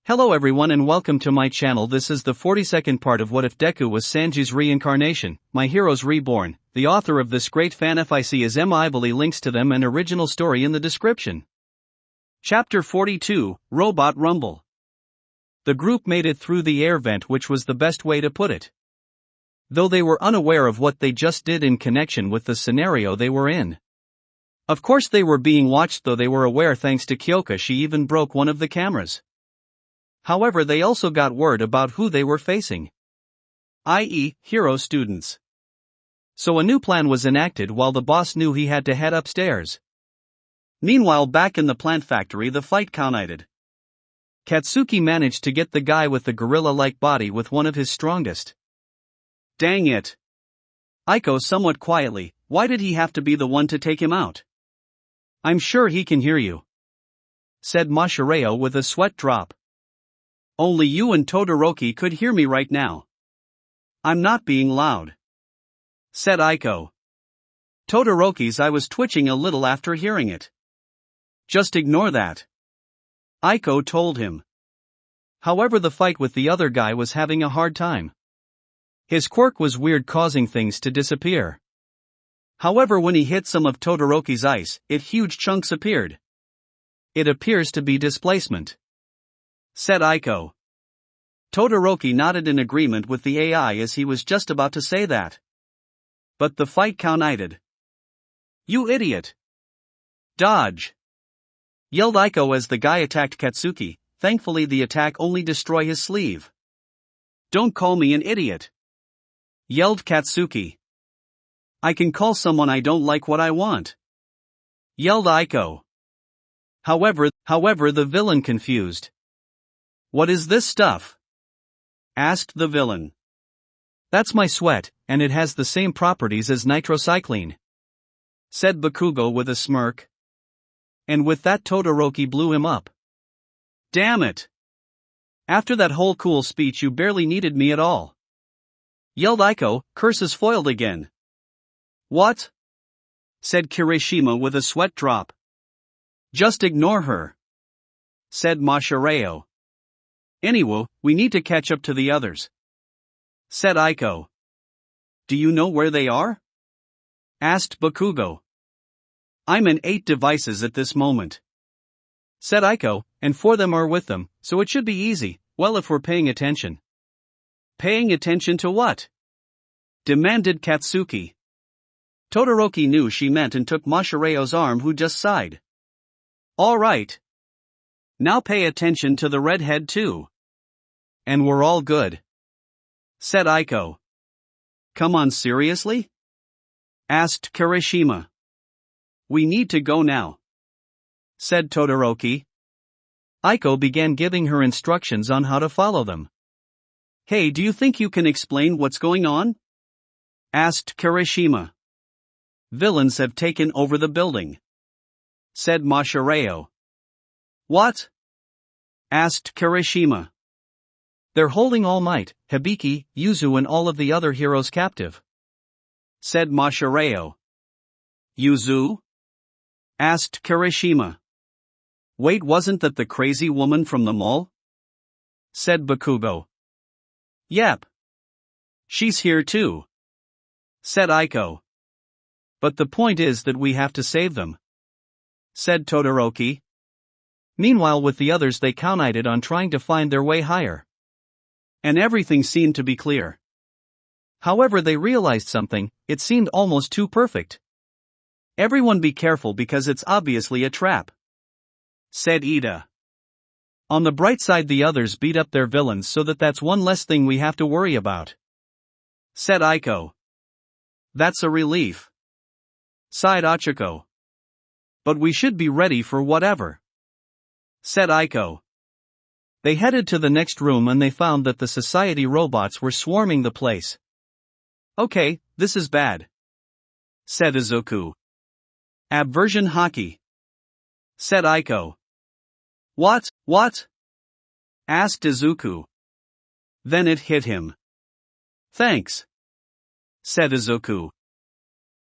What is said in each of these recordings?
Hello everyone and welcome to my channel. This is the 42nd part of What If Deku Was Sanji's Reincarnation, My Heroes Reborn. The author of this great fanfic is Heavily links to them and original story in the description. Chapter 42, Robot Rumble. The group made it through the air vent, which was the best way to put it. Though they were unaware of what they just did in connection with the scenario they were in. Of course they were being watched, though they were aware thanks to Kyoka. She even broke one of the cameras. However, they also got word about who they were facing, i.e., hero students. So a new plan was enacted while the boss knew he had to head upstairs. Meanwhile, back in the plant factory, the fight culminated. Katsuki managed to get the guy with the gorilla-like body with one of his strongest. Dang it! Aiko somewhat quietly, why did he have to be the one to take him out? I'm sure he can hear you, said Mashireo with a sweat drop. Only you and Todoroki could hear me right now. I'm not being loud, said Aiko. Todoroki's eye was twitching a little after hearing it. Just ignore that, Aiko told him. However, the fight with the other guy was having a hard time. His quirk was weird, causing things to disappear. However, when he hit some of Todoroki's ice, huge chunks appeared. It appears to be displacement, said Aiko. Todoroki nodded in agreement with the AI as he was just about to say that. But the fight culminated. You idiot! Dodge! Yelled Aiko as the guy attacked Katsuki. Thankfully the attack only destroyed his sleeve. Don't call me an idiot! Yelled Katsuki. I can call someone I don't like what I want, yelled Aiko. However, the villain confused. What is this stuff? Asked the villain. That's my sweat, and it has the same properties as nitrocycline, said Bakugo with a smirk. And with that, Todoroki blew him up. Damn it! After that whole cool speech, you barely needed me at all, yelled Aiko, curses foiled again. What? Said Kirishima with a sweat drop. Just ignore her, said Mashireo. Anyway, we need to catch up to the others, said Aiko. Do you know where they are? Asked Bakugo. I'm in 8 devices at this moment, said Aiko, and 4 of them are with them, so it should be easy, well, if we're paying attention. Paying attention to what? Demanded Katsuki. Todoroki knew she meant and took Mashireo's arm, who just sighed. All right. Now pay attention to the redhead too. And we're all good, said Aiko. Come on, seriously? Asked Kirishima. We need to go now, said Todoroki. Aiko began giving her instructions on how to follow them. Hey, do you think you can explain what's going on? Asked Kirishima. Villains have taken over the building, said Mashireo. What? Asked Kirishima. They're holding All Might, Hibiki, Yuzu and all of the other heroes captive, said Mashireo. Yuzu? Asked Kirishima. Wait, wasn't that the crazy woman from the mall? Said Bakugo. Yep. She's here too, said Aiko. But the point is that we have to save them, said Todoroki. Meanwhile, with the others, they counted on trying to find their way higher. And everything seemed to be clear. However, they realized something, it seemed almost too perfect. Everyone be careful because it's obviously a trap, said Ida. On the bright side, the others beat up their villains, so that's one less thing we have to worry about, said Aiko. That's a relief, sighed Ochako. But we should be ready for whatever, said Aiko. They headed to the next room and they found that the society robots were swarming the place. Okay, this is bad, said Izuku. Abversion hockey, said Aiko. What? Asked Izuku. Then it hit him. Thanks, said Izuku.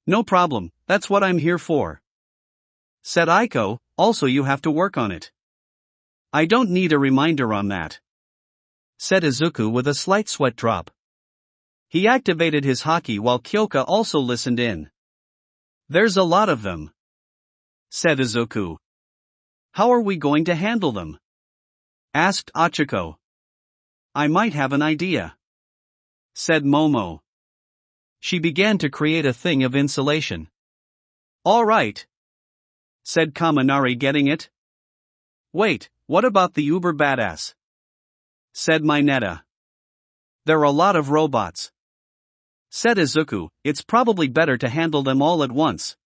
No problem, that's what I'm here for, said Aiko. Also, you have to work on it. I don't need a reminder on that, said Izuku with a slight sweat drop. He activated his haki while Kyoka also listened in. There's a lot of them, said Izuku. How are we going to handle them? Asked Ochako. I might have an idea, said Momo. She began to create a thing of insulation. All right, said Kaminari, getting it. Wait, what about the uber badass? Said Mineta. There are a lot of robots, said Izuku. It's probably better to handle them all at once.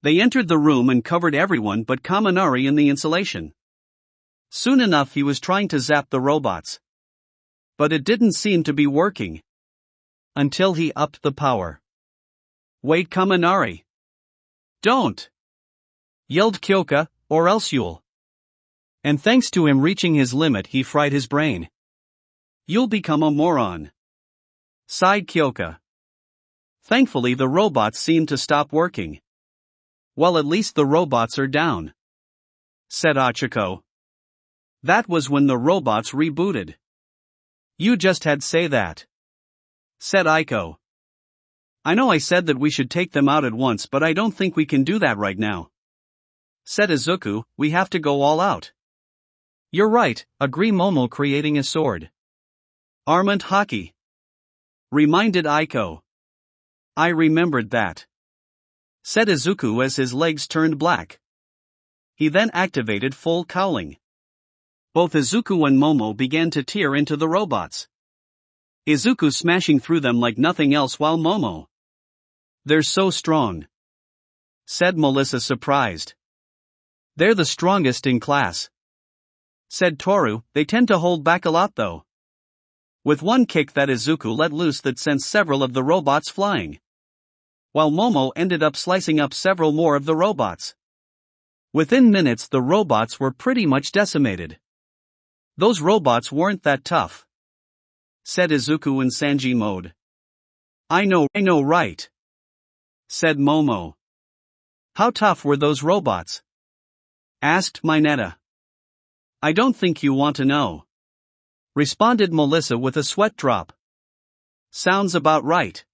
They entered the room and covered everyone but Kaminari in the insulation. Soon enough he was trying to zap the robots, but it didn't seem to be working. Until he upped the power. Wait, Kaminari. Don't! Yelled Kyoka, or else you'll. And thanks to him reaching his limit, he fried his brain. You'll become a moron, sighed Kyoka. Thankfully the robots seemed to stop working. Well, at least the robots are down, said Ochako. That was when the robots rebooted. You just had say that, said Aiko. I know I said that we should take them out at once, but I don't think we can do that right now, said Izuku. We have to go all out. You're right, agree Momo, creating a sword. Armament haki, reminded Aiko. I remembered that, said Izuku as his legs turned black. He then activated full cowling. Both Izuku and Momo began to tear into the robots. Izuku smashing through them like nothing else while Momo. They're so strong, said Melissa, surprised. They're the strongest in class, said Toru. They tend to hold back a lot though. With one kick that Izuku let loose that sent several of the robots flying, while Momo ended up slicing up several more of the robots. Within minutes the robots were pretty much decimated. Those robots weren't that tough, said Izuku in Sanji mode. I know right, said Momo. How tough were those robots? Asked Mineta. I don't think you want to know, responded Melissa with a sweat drop. Sounds about right,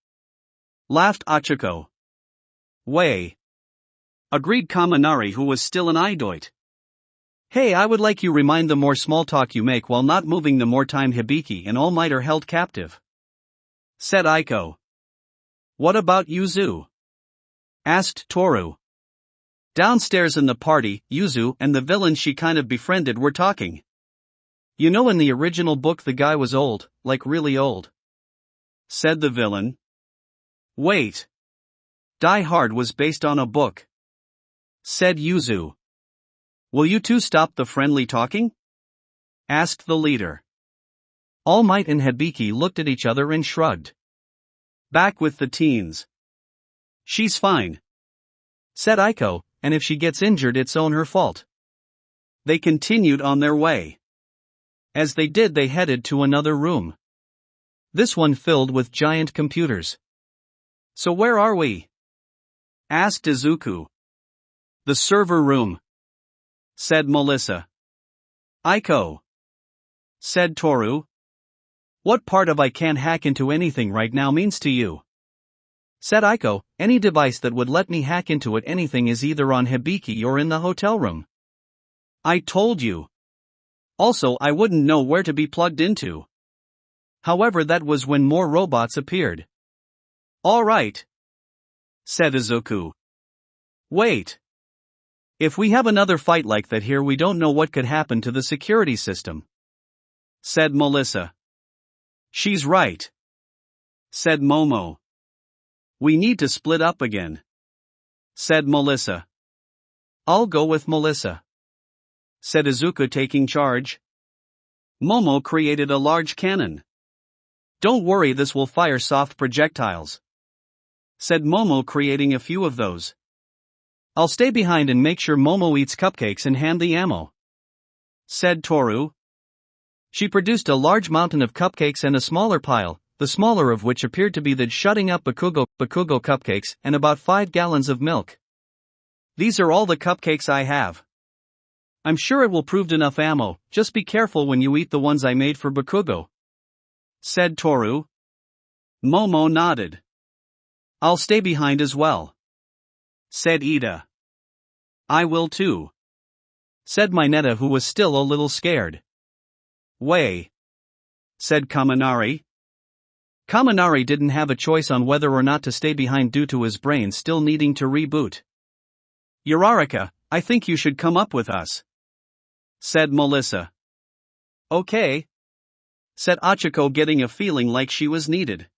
laughed Ochako. Way, agreed Kaminari, who was still an Idoit. Hey, I would like you remind the more small talk you make while not moving, the more time Hibiki and All Might are held captive, said Aiko. What about Yuzu? Asked Toru. Downstairs in the party, Yuzu and the villain she kind of befriended were talking. You know, in the original book the guy was old, like really old, said the villain. Wait. Die Hard was based on a book, said Yuzu. Will you two stop the friendly talking? Asked the leader. All Might and Hibiki looked at each other and shrugged. Back with the teens. She's fine, said Aiko, and if she gets injured it's on her fault. They continued on their way. As they did, they headed to another room. This one filled with giant computers. So where are we? Asked Izuku. The server room, said Melissa. Aiko, said Toru. What part of I can't hack into anything right now means to you? Said Aiko. Any device that would let me hack into it anything is either on Hibiki or in the hotel room. I told you. Also, I wouldn't know where to be plugged into. However, that was when more robots appeared. All right, said Izuku. Wait. If we have another fight like that here, we don't know what could happen to the security system, said Melissa. She's right, said Momo. We need to split up again, said Melissa. I'll go with Melissa, said Izuku, taking charge. Momo created a large cannon. Don't worry, this will fire soft projectiles, said Momo, creating a few of those. I'll stay behind and make sure Momo eats cupcakes and hand the ammo, said Toru. She produced a large mountain of cupcakes and a smaller pile, the smaller of which appeared to be the shutting up Bakugo cupcakes, and about 5 gallons of milk. These are all the cupcakes I have. I'm sure it will prove enough ammo, just be careful when you eat the ones I made for Bakugo," said Toru. Momo nodded. "I'll stay behind as well," said Ida. "I will too," said Mineta, who was still a little scared. "Way," said Kaminari. Kaminari didn't have a choice on whether or not to stay behind due to his brain still needing to reboot. "Uraraka, I think you should come up with us," said Melissa. "Okay," said Achiko, getting a feeling like she was needed.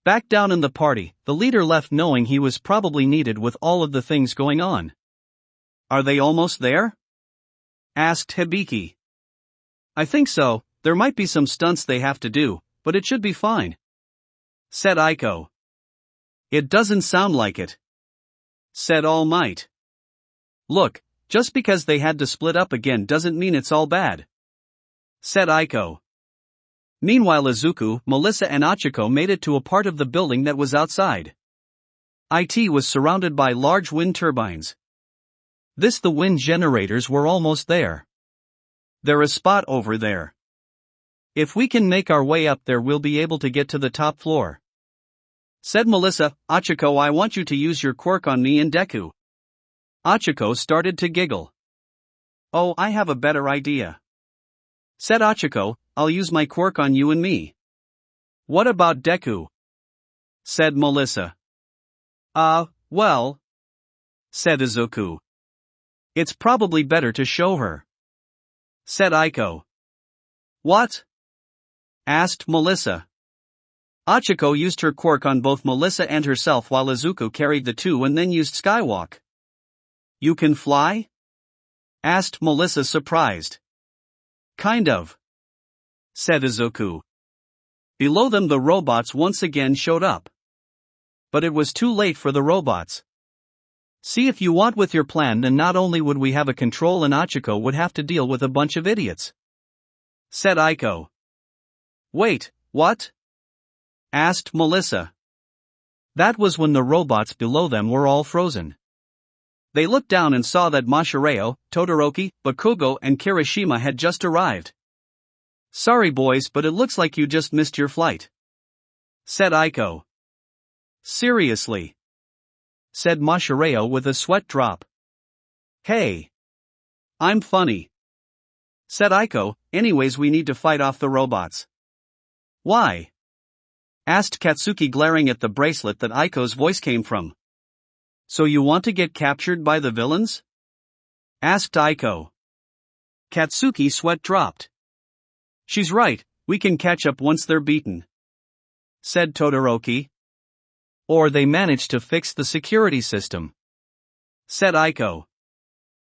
Back down in the party, the leader left knowing he was probably needed with all of the things going on. "Are they almost there?" asked Hibiki. "I think so, there might be some stunts they have to do, but it should be fine," said Aiko. "It doesn't sound like it," said All Might. "Look, just because they had to split up again doesn't mean it's all bad," said Aiko. Meanwhile, Izuku, Melissa and Achiko made it to a part of the building that was outside. It was surrounded by large wind turbines. The wind generators were almost there. "There's a spot over there. If we can make our way up there, we'll be able to get to the top floor," said Melissa. "Achiko, I want you to use your quirk on me and Deku." Achiko started to giggle. "Oh, I have a better idea," said Achiko. "I'll use my quirk on you and me." "What about Deku?" said Melissa. Well," said Izuku. "It's probably better to show her," said Aiko. "What?" asked Melissa. Achiko used her quirk on both Melissa and herself while Izuku carried the two and then used Skywalk. "You can fly?" asked Melissa, surprised. "Kind of," said Izuku. Below them, the robots once again showed up. But it was too late for the robots. "See if you want with your plan, and not only would we have a control, and Achiko would have to deal with a bunch of idiots," said Aiko. "Wait, what?" asked Melissa. That was when the robots below them were all frozen. They looked down and saw that Mashirao, Todoroki, Bakugo and Kirishima had just arrived. "Sorry boys, but it looks like you just missed your flight," said Aiko. "Seriously?" said Mashirao with a sweat drop. "Hey, I'm funny," said Aiko. "Anyways, we need to fight off the robots." "Why?" asked Katsuki, glaring at the bracelet that Aiko's voice came from. "So you want to get captured by the villains?" asked Aiko. Katsuki sweat dropped. "She's right, we can catch up once they're beaten," said Todoroki. "Or they managed to fix the security system," said Aiko.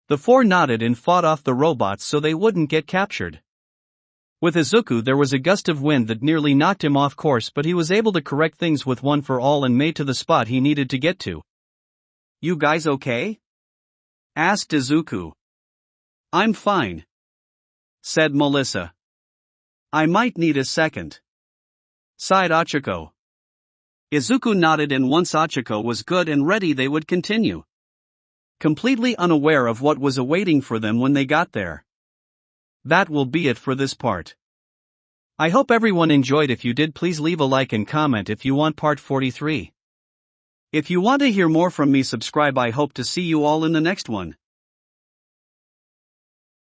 The four nodded and fought off the robots so they wouldn't get captured. With Izuku, there was a gust of wind that nearly knocked him off course, but he was able to correct things with one for all and made to the spot he needed to get to. "You guys okay?" asked Izuku. "I'm fine," said Melissa. "I might need a second," sighed Achiko. Izuku nodded, and once Achiko was good and ready, they would continue. Completely unaware of what was awaiting for them when they got there. That will be it for this part. I hope everyone enjoyed. If you did, please leave a like and comment if you want part 43. If you want to hear more from me, subscribe. I hope to see you all in the next one.